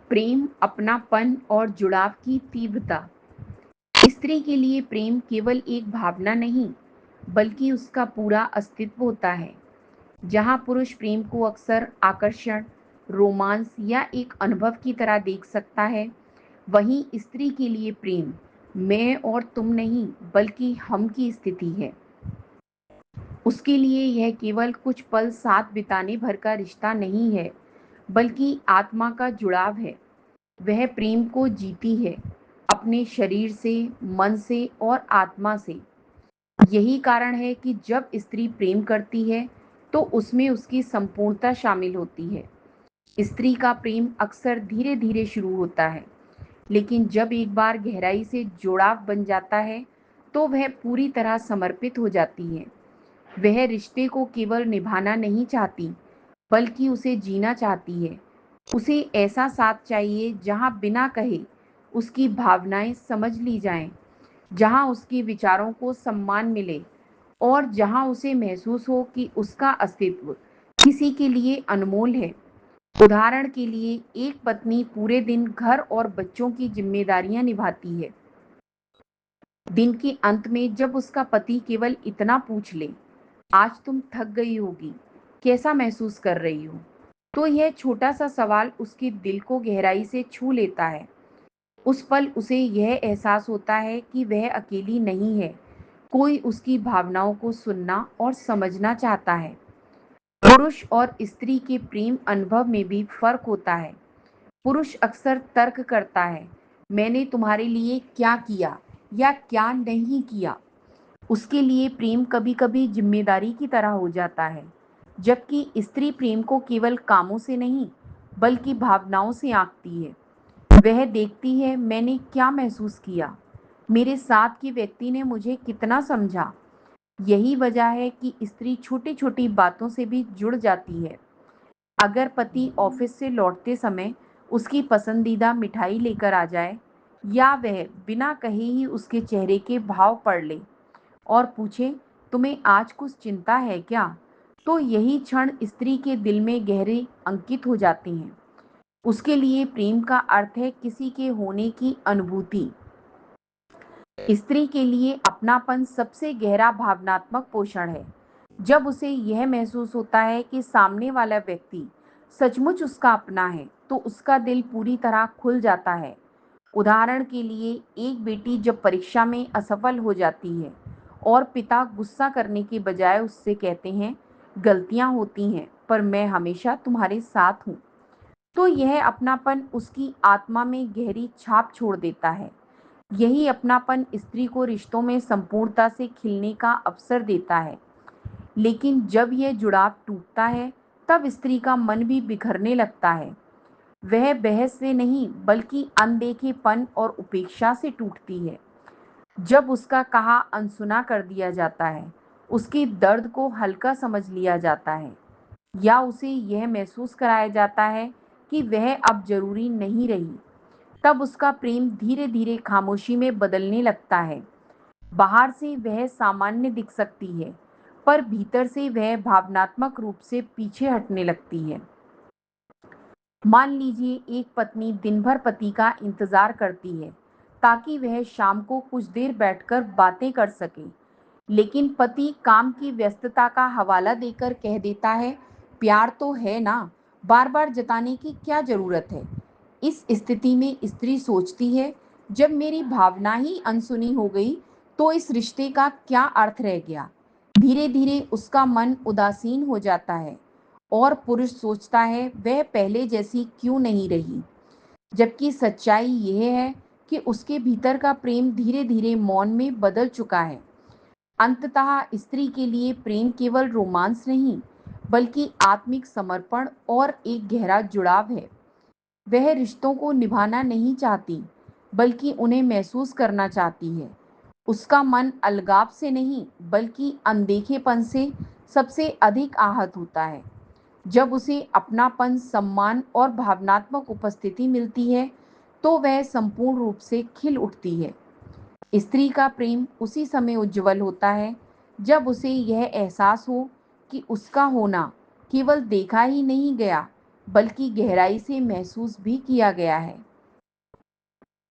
प्रेम, अपनापन और जुड़ाव की तीव्रता। स्त्री के लिए प्रेम केवल एक भावना नहीं, बल्कि उसका पूरा अस्तित्व होता है। जहाँ पुरुष प्रेम को अक्सर आकर्षण, रोमांस या एक अनुभव की तरह देख सकता है, वहीं स्त्री के लिए प्रेम मैं और तुम नहीं, बल्कि हम की स्थिति है। उसके लिए यह केवल कुछ पल साथ बिताने भर का रिश्ता नहीं है, बल्कि आत्मा का जुड़ाव है। वह प्रेम को जीती है, अपने शरीर से, मन से और आत्मा से। यही कारण है कि जब स्त्री प्रेम करती है, तो उसमें उसकी संपूर्णता शामिल होती है। स्त्री का प्रेम अक्सर धीरे-धीरे शुरू होता है, लेकिन जब एक बार गहराई से जुड़ाव बन जाता है, तो वह पूरी तरह समर्पित हो जाती है। वह रिश्ते को केवल निभाना नहीं चाहती, बल्कि उसे जीना चाहती है। उसे ऐसा साथ चाहिए जहाँ बिना कहे उसकी भावनाएं समझ ली जाएं, जहाँ उसके विचारों को सम्मान मिले और जहाँ उसे महसूस हो कि उसका अस्तित्व किसी के लिए अनमोल है। उदाहरण के लिए, एक पत्नी पूरे दिन घर और बच्चों की जिम्मेदारियां निभाती है। दिन के अंत में जब उसका पति केवल इतना पूछ ले, आज तुम थक गई होगी, कैसा महसूस कर रही हो, तो यह छोटा सा सवाल उसके दिल को गहराई से छू लेता है। उस पल उसे यह एहसास होता है कि वह अकेली नहीं है, कोई उसकी भावनाओं को सुनना और समझना चाहता है। पुरुष और स्त्री के प्रेम अनुभव में भी फर्क होता है। पुरुष अक्सर तर्क करता है, मैंने तुम्हारे लिए क्या किया या क्या नहीं किया। उसके लिए प्रेम कभी-कभी जिम्मेदारी की तरह हो जाता है, जबकि स्त्री प्रेम को केवल कामों से नहीं, बल्कि भावनाओं से आंकती है। वह देखती है, मैंने क्या महसूस किया, मेरे साथ के व्यक्ति ने मुझे कितना समझा। यही वजह है कि स्त्री छोटी-छोटी बातों से भी जुड़ जाती है। अगर पति ऑफिस से लौटते समय उसकी पसंदीदा मिठाई लेकर आ जाए, या वह बिना कहे ही उसके चेहरे के भाव पढ़ ले और पूछे, तुम्हें आज कुछ चिंता है क्या, तो यही क्षण स्त्री के दिल में गहरे अंकित हो जाती हैं। उसके लिए प्रेम का अर्थ है किसी के होने की अनुभूति। स्त्री के लिए अपनापन सबसे गहरा भावनात्मक पोषण है। जब उसे यह महसूस होता है कि सामने वाला व्यक्ति सचमुच उसका अपना है, तो उसका दिल पूरी तरह खुल जाता है। उदाहरण के लिए, एक बेटी जब परीक्षा में असफल हो जाती है और पिता गुस्सा करने के बजाय उससे कहते हैं, गलतियां होती हैं, पर मैं हमेशा तुम्हारे साथ हूँ, तो यह अपनापन उसकी आत्मा में गहरी छाप छोड़ देता है। यही अपनापन स्त्री को रिश्तों में संपूर्णता से खिलने का अवसर देता है। लेकिन जब यह जुड़ाव टूटता है, तब स्त्री का मन भी बिखरने लगता है। वह बहस से नहीं, बल्कि अनदेखेपन और उपेक्षा से टूटती है। जब उसका कहा अनसुना कर दिया जाता है, उसके दर्द को हल्का समझ लिया जाता है, या उसे यह महसूस कराया जाता है कि वह अब जरूरी नहीं रही, तब उसका प्रेम धीरे धीरे खामोशी में बदलने लगता है। बाहर से वह सामान्य दिख सकती है, पर भीतर से वह भावनात्मक रूप से पीछे हटने लगती है। मान लीजिए, एक पत्नी दिन भर पति का इंतजार करती है, ताकि वह शाम को कुछ देर बैठकर बातें कर सके। लेकिन पति काम की व्यस्तता का हवाला देकर कह देता है, प्यार तो है ना, बार बार जताने की क्या जरूरत है। इस स्थिति में स्त्री सोचती है, जब मेरी भावना ही अनसुनी हो गई, तो इस रिश्ते का क्या अर्थ रह गया। धीरे धीरे उसका मन उदासीन हो जाता है और पुरुष सोचता है, वह पहले जैसी क्यों नहीं रही। जबकि सच्चाई यह है कि उसके भीतर का प्रेम धीरे धीरे मौन में बदल चुका है। अंततः स्त्री के लिए प्रेम केवल रोमांस नहीं, बल्कि आत्मिक समर्पण और एक गहरा जुड़ाव है। वह रिश्तों को निभाना नहीं चाहती, बल्कि उन्हें महसूस करना चाहती है। उसका मन अलगाव से नहीं, बल्कि अनदेखेपन से सबसे अधिक आहत होता है। जब उसे अपनापन, सम्मान और भावनात्मक उपस्थिति मिलती है, तो वह संपूर्ण रूप से खिल उठती है। स्त्री का प्रेम उसी समय उज्जवल होता है, जब उसे यह एहसास हो कि उसका होना केवल देखा ही नहीं गया, बल्कि गहराई से महसूस भी किया गया है।